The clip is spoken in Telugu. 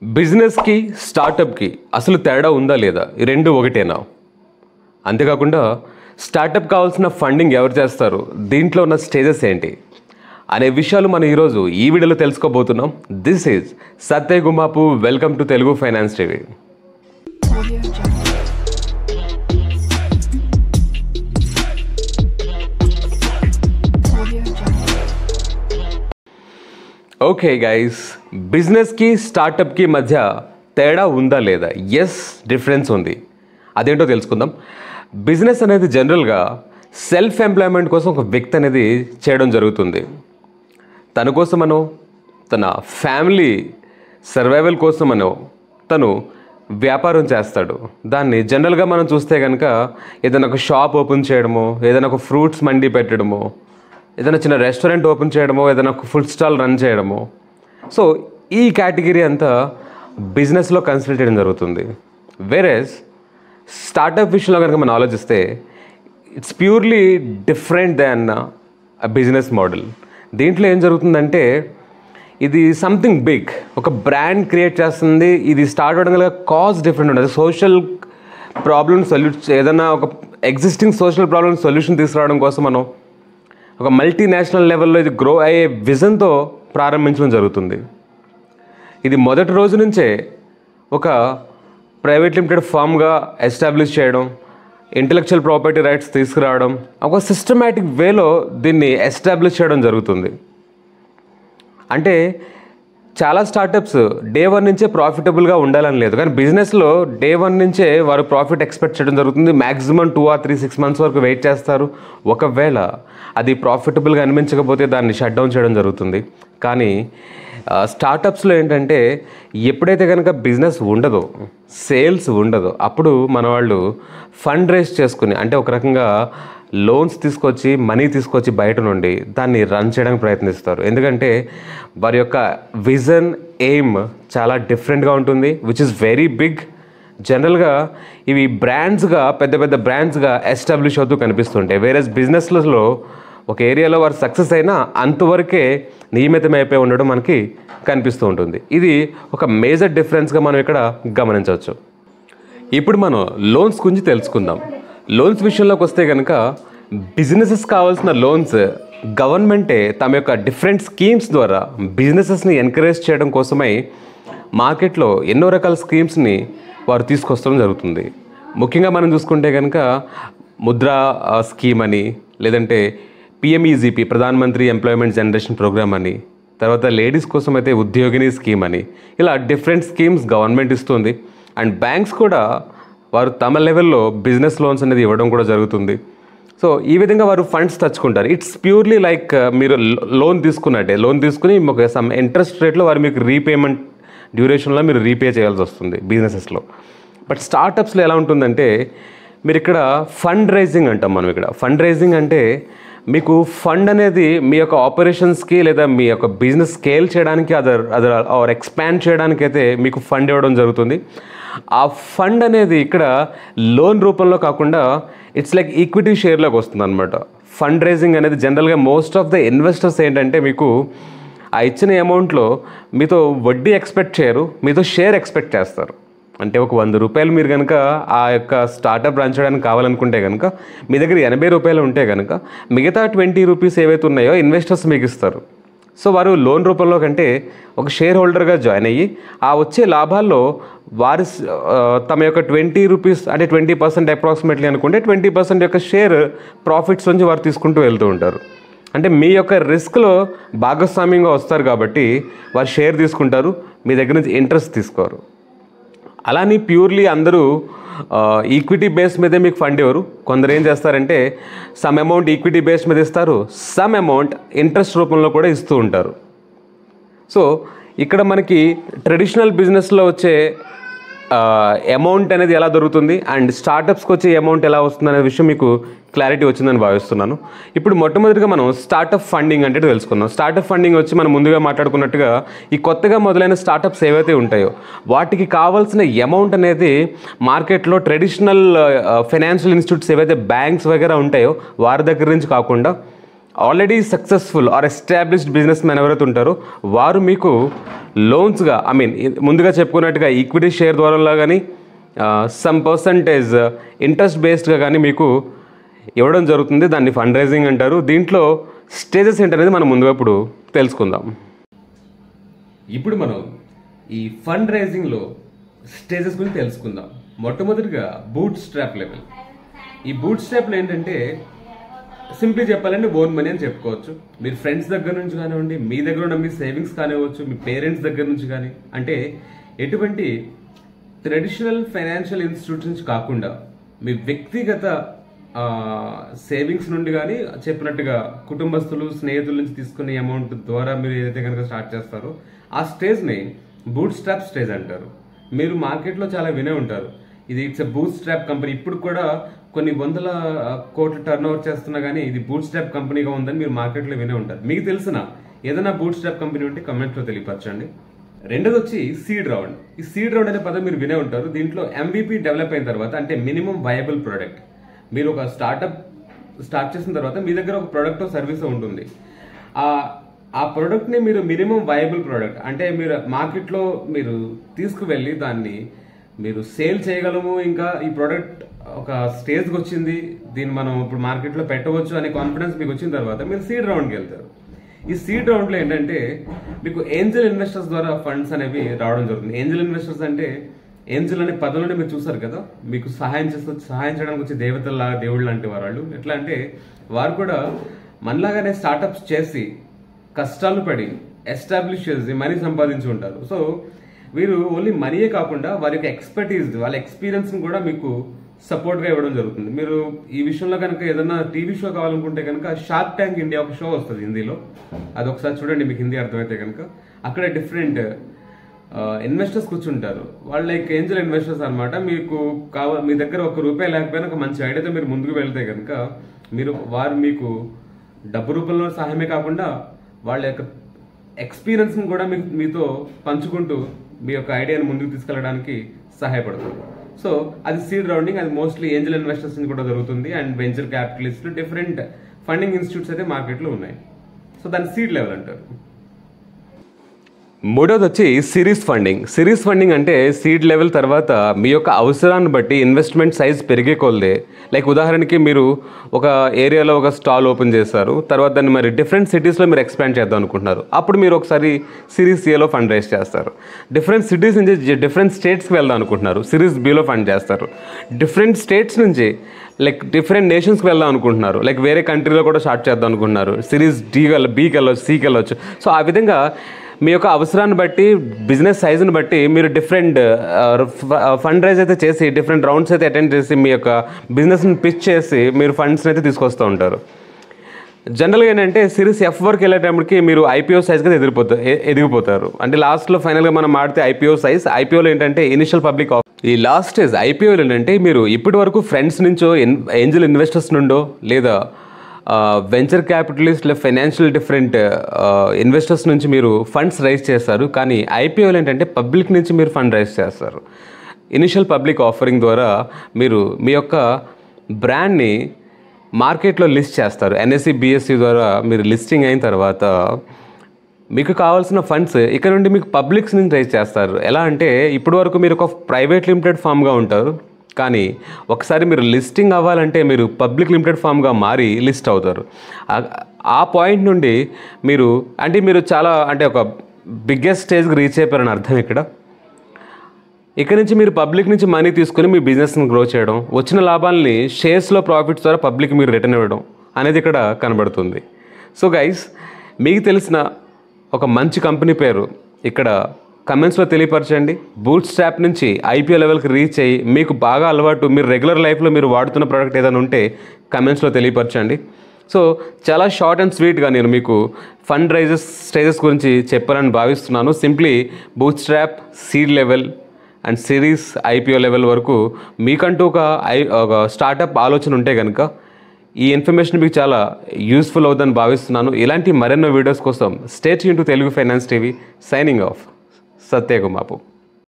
బిజినెస్కి స్టార్టప్కి అసలు తేడా ఉందా లేదా? ఈ రెండు ఒకటేనా? అంతేకాకుండా స్టార్టప్ కావాల్సిన ఫండింగ్ ఎవరు చేస్తారు, దీంట్లో ఉన్న స్టేజెస్ ఏంటి అనే విషయాలు మనం ఈరోజు ఈ వీడియోలో తెలుసుకోబోతున్నాం. This is Satya Gumapu. Welcome to Telugu finance TV. Okay guys, బిజినెస్కి స్టార్టప్కి మధ్య తేడా ఉందా లేదా? ఎస్, డిఫరెన్స్ ఉంది. అదేంటో తెలుసుకుందాం. బిజినెస్ అనేది జనరల్గా సెల్ఫ్ ఎంప్లాయ్మెంట్ కోసం ఒక వ్యక్తి అనేది చేయడం జరుగుతుంది. తన కోసమనో తన ఫ్యామిలీ సర్వైవల్ కోసమనో తను వ్యాపారం చేస్తాడు. దాన్ని జనరల్గా మనం చూస్తే కనుక ఏదైనా ఒక షాప్ ఓపెన్ చేయడమో, ఏదైనా ఒక ఫ్రూట్స్ మండి పెట్టడమో, ఏదైనా చిన్న రెస్టారెంట్ ఓపెన్ చేయడమో, ఏదైనా ఒక ఫుడ్ స్టాల్ రన్ చేయడమో, సో ఈ కేటగిరీ అంతా బిజినెస్లో కన్సిడర్ చేయడం జరుగుతుంది. వేరేస్ స్టార్టప్ విషయంలో కనుక మనం ఆలోచిస్తే it's purely different than a business model. దీంట్లో ఏం జరుగుతుందంటే ఇది సంథింగ్ బిగ్, ఒక బ్రాండ్ క్రియేట్ చేస్తుంది. ఇది స్టార్ట్ అవ్వడం గల కాజ్ డిఫరెంట్ ఉంటుంది. సోషల్ ప్రాబ్లమ్ ఏదైనా ఒక ఎగ్జిస్టింగ్ సోషల్ ప్రాబ్లమ్ సొల్యూషన్ తీసుకురావడం కోసం మనం ఒక మల్టీనేషనల్ లెవెల్లో ఇది గ్రో అయ్యే విజన్తో ప్రారంభించడం జరుగుతుంది. ఇది మొదటి రోజు నుంచే ఒక ప్రైవేట్ లిమిటెడ్ ఫామ్గా ఎస్టాబ్లిష్ చేయడం, ఇంటలెక్చువల్ ప్రాపర్టీ రైట్స్ తీసుకురావడం, ఒక సిస్టమేటిక్ వేలో దీన్ని ఎస్టాబ్లిష్ చేయడం జరుగుతుంది. అంటే చాలా స్టార్టప్స్ డే వన్ నుంచే ప్రాఫిటబుల్గా ఉండాలని లేదు, కానీ బిజినెస్లో డే వన్ నుంచే వారు ప్రాఫిట్ ఎక్స్పెక్ట్ చేయడం జరుగుతుంది. మ్యాక్సిమం 2 or 6 months వరకు వెయిట్ చేస్తారు. ఒకవేళ అది ప్రాఫిటబుల్గా అనిపించకపోతే దాన్ని షట్ డౌన్ చేయడం జరుగుతుంది. కానీ స్టార్టప్స్లో ఏంటంటే ఎప్పుడైతే కనుక బిజినెస్ ఉండదో, సేల్స్ ఉండదో, అప్పుడు మన వాళ్ళు ఫండ్ రేస్ చేసుకుని, అంటే ఒక రకంగా లోన్స్ తీసుకొచ్చి మనీ తీసుకొచ్చి బయట నుండి దాన్ని రన్ చేయడానికి ప్రయత్నిస్తారు. ఎందుకంటే వారి యొక్క విజన్, ఎయిమ్ చాలా డిఫరెంట్గా ఉంటుంది, విచ్ ఇస్ వెరీ బిగ్. జనరల్గా ఇవి బ్రాండ్స్గా, పెద్ద పెద్ద బ్రాండ్స్గా ఎస్టాబ్లిష్ అవుతూ కనిపిస్తుంటాయి. వేరే బిజినెస్లలో ఒక ఏరియాలో వారు సక్సెస్ అయినా అంతవరకే నియమితమైపోయి ఉండడం మనకి కనిపిస్తూ ఉంటుంది. ఇది ఒక మేజర్ డిఫరెన్స్గా మనం ఇక్కడ గమనించవచ్చు. ఇప్పుడు మనం లోన్స్ గురించి తెలుసుకుందాం. లోన్స్ విషయంలోకి వస్తే కనుక బిజినెసెస్ కావాల్సిన లోన్స్ గవర్నమెంటే తమ యొక్క డిఫరెంట్ స్కీమ్స్ ద్వారా బిజినెసెస్ని ఎంకరేజ్ చేయడం కోసమై మార్కెట్లో ఎన్నో రకాల స్కీమ్స్ని వారు తీసుకొస్తడం జరుగుతుంది. ముఖ్యంగా మనం చూసుకుంటే కనుక ముద్రా స్కీమ్ అని, లేదంటే పిఎంఈజీపీ ప్రధానమంత్రి ఎంప్లాయ్మెంట్ జనరేషన్ ప్రోగ్రామ్ అని, తర్వాత లేడీస్ కోసం అయితే ఉద్యోగిని స్కీమ్ అని, ఇలా డిఫరెంట్ స్కీమ్స్ గవర్నమెంట్ ఇస్తుంది. అండ్ బ్యాంక్స్ కూడా వారు తమ లెవెల్లో బిజినెస్ లోన్స్ అనేది ఇవ్వడం కూడా జరుగుతుంది. సో ఈ విధంగా వారు ఫండ్స్ తెచ్చుకుంటారు. ఇట్స్ ప్యూర్లీ లైక్ మీరు లోన్ తీసుకున్నట్టే. లోన్ తీసుకుని ఒక సమ్ ఇంట్రెస్ట్ రేట్లో వారు మీకు రీపేమెంట్ డ్యూరేషన్లో మీరు రీపే చేయాల్సి వస్తుంది బిజినెసెస్లో. బట్ స్టార్టప్స్లో ఎలా ఉంటుందంటే మీరు ఇక్కడ ఫండ్ రైజింగ్ అంటాం మనం. ఇక్కడ ఫండ్ రైజింగ్ అంటే మీకు ఫండ్ అనేది మీ యొక్క ఆపరేషన్స్కి లేదా మీ యొక్క బిజినెస్ స్కేల్ చేయడానికి ఆర్ ఎక్స్పాండ్ చేయడానికి అయితే మీకు ఫండ్ ఇవ్వడం జరుగుతుంది. ఆ ఫండ్ అనేది ఇక్కడ లోన్ రూపంలో కాకుండా ఇట్స్ లైక్ ఈక్విటీ షేర్లోకి వస్తుంది అనమాట. ఫండ్ రైజింగ్ అనేది జనరల్గా మోస్ట్ ఆఫ్ ద ఇన్వెస్టర్స్ ఏంటంటే మీకు ఆ ఇచ్చిన అమౌంట్లో మీతో వడ్డీ ఎక్స్పెక్ట్ చేయరు, మీతో షేర్ ఎక్స్పెక్ట్ చేస్తారు. అంటే ఒక 100 రూపాయలు మీరు కనుక ఆ యొక్క స్టార్టప్ రన్ చేయడానికి కావాలనుకుంటే కనుక మీ దగ్గర 80 రూపాయలు ఉంటే కనుక మిగతా 20 రూపీస్ ఏవైతే ఉన్నాయో ఇన్వెస్టర్స్ మీకు ఇస్తారు. సో వారు లోన్ రూపంలో కంటే ఒక షేర్ హోల్డర్గా జాయిన్ అయ్యి ఆ వచ్చే లాభాల్లో వారి తమ యొక్క 20 రూపీస్, అంటే 20% అప్రాక్సిమేట్లీ అనుకుంటే 20% యొక్క షేర్ ప్రాఫిట్స్ నుంచి వారు తీసుకుంటూ వెళ్తూ ఉంటారు. అంటే మీ యొక్క రిస్క్లో భాగస్వామ్యంగా వస్తారు కాబట్టి వారు షేర్ తీసుకుంటారు, మీ దగ్గర నుంచి ఇంట్రెస్ట్ తీసుకోరు. అలాని ప్యూర్లీ అందరూ ఈక్విటీ బేస్ మీదే మీకు ఫండ్ ఇవ్వరు. కొందరు ఏం చేస్తారంటే సమ్ అమౌంట్ ఈక్విటీ బేస్ మీద ఇస్తారు, సమ్ అమౌంట్ ఇంట్రెస్ట్ రూపంలో కూడా ఇస్తూ ఉంటారు. సో ఇక్కడ మనకి ట్రెడిషనల్ బిజినెస్లో వచ్చే అమౌంట్ అనేది ఎలా దొరుకుతుంది అండ్ స్టార్టప్స్కి వచ్చే అమౌంట్ ఎలా వస్తుంది అనే విషయం మీకు క్లారిటీ వచ్చిందని భావిస్తున్నాను. ఇప్పుడు మొట్టమొదటిగా మనం స్టార్టప్ ఫండింగ్ అంటే తెలుసుకుందాం. స్టార్టప్ ఫండింగ్ వచ్చి మనం ముందుగా మాట్లాడుకున్నట్టుగా ఈ కొత్తగా మొదలైన స్టార్టప్స్ ఏవైతే ఉంటాయో వాటికి కావాల్సిన అమౌంట్ అనేది మార్కెట్లో ట్రెడిషనల్ ఫైనాన్షియల్ ఇన్స్టిట్యూట్స్ ఏవైతే బ్యాంక్స్ వగైరా ఉంటాయో వారి దగ్గర నుంచి కాకుండా already successful or established business man ఎవరైతే ఉంటారో వారు మీకు లోన్స్గా ముందుగా చెప్పుకున్నట్టుగా ఈక్విటీ షేర్ ద్వారా కానీ సమ్ పర్సంటేజ్ ఇంట్రెస్ట్ బేస్డ్గా కానీ మీకు ఇవ్వడం జరుగుతుంది. దాన్ని ఫండ్ రైజింగ్ అంటారు. దీంట్లో స్టేజెస్ ఏంటనేది మనం ముందుగా ఇప్పుడు తెలుసుకుందాం. ఇప్పుడు మనం ఈ ఫండ్ రైజింగ్లో స్టేజెస్ గురించి తెలుసుకుందాం. మొట్టమొదటిగా బూట్ స్ట్రాప్ లెవెల్. ఈ బూట్ స్ట్రాప్లో ఏంటంటే సింప్లీ చెప్పాలంటే ఓన్ మనీ అని చెప్పుకోవచ్చు. మీరు ఫ్రెండ్స్ దగ్గర నుంచి కానివ్వండి, మీ దగ్గర ఉన్న మీ సేవింగ్స్ కానివ్వచ్చు, మీ పేరెంట్స్ దగ్గర నుంచి కానీ, అంటే ఎటువంటి ట్రెడిషనల్ ఫైనాన్షియల్ ఇన్స్టిట్యూట్స్ నుంచి కాకుండా మీ వ్యక్తిగత సేవింగ్స్ నుండి కానీ చెప్పినట్టుగా కుటుంబస్తులు స్నేహితుల నుంచి తీసుకునే అమౌంట్ ద్వారా మీరు ఏదైతే కనుక స్టార్ట్ చేస్తారో ఆ స్టేజ్ని బూట్ స్ట్రాప్ స్టేజ్ అంటారు. మీరు మార్కెట్లో చాలా వినే ఉంటారు, ఇది it's a boot strap company. ఇప్పుడు కూడా కొన్ని వందల కోట్లు టర్న్ ఓవర్ చేస్తున్నా కానీ ఇది బూట్ స్ట్రాప్ కంపెనీగా ఉందని మీరు మార్కెట్లో వినే ఉంటారు. మీకు తెలిసిన ఏదైనా బూట్ స్ట్రాప్ కంపెనీ ఉంటే కమెంట్లో తెలియపరచండి. రెండోది వచ్చి సీడ్ రౌండ్. ఈ సీడ్ రౌండ్ అనే పదం మీరు వినే ఉంటారు. దీంట్లో MVP డెవలప్ అయిన తర్వాత, అంటే మినిమం వయబుల్ ప్రోడక్ట్, మీరు ఒక స్టార్ట్అప్ స్టార్ట్ చేసిన తర్వాత మీ దగ్గర ఒక ప్రోడక్ట్ సర్వీస్ ఉంటుంది. ఆ ప్రోడక్ట్ని మీరు మినిమం వయబుల్ ప్రోడక్ట్, అంటే మీరు మార్కెట్లో మీరు తీసుకువెళ్ళి దాన్ని మీరు సేల్ చేయగలము, ఇంకా ఈ ప్రోడక్ట్ ఒక స్టేజ్కి వచ్చింది, దీన్ని మనం ఇప్పుడు మార్కెట్లో పెట్టవచ్చు అనే కాన్ఫిడెన్స్ మీకు వచ్చిన తర్వాత మీరు సీడ్ రౌండ్కి వెళ్తారు. ఈ సీడ్ రౌండ్లో ఏంటంటే మీకు ఏంజల్ ఇన్వెస్టర్స్ ద్వారా ఫండ్స్ అనేవి రావడం జరుగుతుంది. ఏంజల్ ఇన్వెస్టర్స్ అంటే ఏంజల్ అనే పదంలోనే మీరు చూసారు కదా, మీకు సహాయం చేయడానికి వచ్చే దేవుళ్ళు లాంటి వాళ్ళు. ఎట్లా అంటే వారు కూడా మనలాగానే స్టార్టప్స్ చేసి కష్టాలు పడి ఎస్టాబ్లిష్ చేసి మనీ సంపాదించి ఉంటారు. సో వీరు ఓన్లీ మనీయే కాకుండా వారి యొక్క ఎక్స్పర్టీస్, వాళ్ళ ఎక్స్పీరియన్స్ని కూడా మీకు సపోర్ట్గా ఇవ్వడం జరుగుతుంది. మీరు ఈ విషయంలో కనుక ఏదైనా టీవీ షో కావాలనుకుంటే కనుక షార్క్ ట్యాంక్ ఇండియా ఒక షో వస్తుంది హిందీలో, అది ఒకసారి చూడండి, మీకు హిందీ అర్థమైతే కనుక. అక్కడ డిఫరెంట్ ఇన్వెస్టర్స్ కూర్చుంటారు, వాళ్ళు లైక్ ఏంజల్ ఇన్వెస్టర్స్ అనమాట. మీ దగ్గర ₹1 లేకపోయినా ఒక మంచి ఐడియాతో మీరు ముందుకు వెళ్తే కనుక వారు మీకు డబ్బు రూపంలో సహాయమే కాకుండా వాళ్ళ యొక్క ఎక్స్పీరియన్స్ని కూడా మీతో పంచుకుంటూ మీ యొక్క ఐడియాని ముందుకు తీసుకెళ్ళడానికి సహాయపడుతుంది. సో అది సీడ్ రౌండింగ్. అది మోస్ట్లీ ఏంజల్ ఇన్వెస్టర్స్ కూడా జరుగుతుంది, and venture capitalist, different funding institutes అయితే మార్కెట్లో ఉన్నాయి. సో దాన్ని సీడ్ లెవెల్ అంటారు. మూడోది వచ్చి సిరీస్ ఫండింగ్. సిరీస్ ఫండింగ్ అంటే సీడ్ లెవెల్ తర్వాత మీ యొక్క అవసరాన్ని బట్టి ఇన్వెస్ట్మెంట్ సైజ్ పెరిగే కొలదే, లైక్ ఉదాహరణకి మీరు ఒక ఏరియాలో ఒక స్టాల్ ఓపెన్ చేస్తారు, తర్వాత దాన్ని మరి డిఫరెంట్ సిటీస్లో మీరు ఎక్స్పాండ్ చేద్దాం అనుకుంటున్నారు. అప్పుడు మీరు ఒకసారి సిరీస్ ఏలో ఫండ్ రైజ్ చేస్తారు. డిఫరెంట్ సిటీస్ నుంచి డిఫరెంట్ స్టేట్స్కి వెళ్దాం అనుకుంటున్నారు, సిరీస్ బిలో ఫండ్ చేస్తారు. డిఫరెంట్ స్టేట్స్ నుంచి లైక్ డిఫరెంట్ నేషన్స్కి వెళ్దాం అనుకుంటున్నారు, లైక్ వేరే కంట్రీలో కూడా స్టార్ట్ చేద్దాం అనుకుంటున్నారు, సిరీస్ Bకి వెళ్ళొచ్చు, Cకి వెళ్ళొచ్చు. సో ఆ విధంగా మీ యొక్క అవసరాన్ని బట్టి, బిజినెస్ సైజుని బట్టి మీరు డిఫరెంట్ ఫండ్ రైజ్ అయితే చేసి, డిఫరెంట్ రౌండ్స్ అయితే అటెండ్ చేసి మీ యొక్క బిజినెస్ని పిచ్ చేసి మీరు ఫండ్స్ని అయితే తీసుకొస్తూ ఉంటారు. జనరల్గా ఏంటంటే సిరీస్ F వరకు వెళ్ళేటప్పటికి మీరు IPO సైజ్గా ఎదిగిపోతారు. అంటే లాస్ట్లో ఫైనల్గా మనం ఆడితే IPO సైజ్. IPOలో ఏంటంటే ఇనిషియల్ పబ్లిక్ ఆఫర్. ఈ లాస్ట్ స్టేజ్ IPOలో ఏంటంటే మీరు ఇప్పటి వరకు ఫ్రెండ్స్ నుంచో, ఏంజల్ ఇన్వెస్టర్స్ నుండో, లేదా వెంచర్ క్యాపిటలిస్ట్ లేదా ఫైనాన్షియల్ డిఫరెంట్ ఇన్వెస్టర్స్ నుంచి మీరు ఫండ్స్ రైజ్ చేస్తారు. కానీ IPOలో ఏంటంటే పబ్లిక్ నుంచి మీరు ఫండ్ రైజ్ చేస్తారు. ఇనిషియల్ పబ్లిక్ ఆఫరింగ్ ద్వారా మీరు మీ యొక్క బ్రాండ్ని మార్కెట్లో లిస్ట్ చేస్తారు. NSE BSE ద్వారా మీరు లిస్టింగ్ అయిన తర్వాత మీకు కావాల్సిన ఫండ్స్ ఇక్కడ నుండి మీకు పబ్లిక్స్ నుంచి రైజ్ చేస్తారు. ఎలా అంటే ఇప్పటి వరకు మీరు ఒక ప్రైవేట్ లిమిటెడ్ ఫామ్గా ఉంటారు, కానీ ఒకసారి మీరు లిస్టింగ్ అవ్వాలంటే మీరు పబ్లిక్ లిమిటెడ్ ఫామ్గా మారి లిస్ట్ అవుతారు. ఆ పాయింట్ నుండి మీరు చాలా ఒక బిగ్గెస్ట్ స్టేజ్కి రీచ్ అయిపోయారని అర్థం. ఇక్కడ నుంచి మీరు పబ్లిక్ నుంచి మనీ తీసుకుని మీ బిజినెస్ని గ్రో చేయడం, వచ్చిన లాభాలని షేర్స్లో ప్రాఫిట్స్ ద్వారా పబ్లిక్ మీరు రిటర్న్ ఇవ్వడం అనేది ఇక్కడ కనబడుతుంది. సో గైస్, మీకు తెలిసిన ఒక మంచి కంపెనీ పేరు ఇక్కడ కమెంట్స్లో తెలియపరచండి. బూట్ స్ట్రాప్ నుంచి IPO లెవెల్కి రీచ్ అయ్యి మీకు బాగా అలవాటు, మీరు రెగ్యులర్ లైఫ్లో మీరు వాడుతున్న ప్రోడక్ట్ ఏదైనా ఉంటే కమెంట్స్లో తెలియపరచండి. సో చాలా షార్ట్ అండ్ స్వీట్గా నేను మీకు ఫండ్ రైజెస్ స్టేజెస్ గురించి చెప్పాలని భావిస్తున్నాను. Simply boot strap, seed level and series IPO level వరకు మీకంటూ ఒక స్టార్టప్ ఆలోచన ఉంటే కనుక ఈ ఇన్ఫర్మేషన్ మీకు చాలా యూస్ఫుల్ అవుతుందని భావిస్తున్నాను. ఇలాంటి మరెన్నో వీడియోస్ కోసం stay tune to Telugu finance TV. Signing off, Satya Gummapu.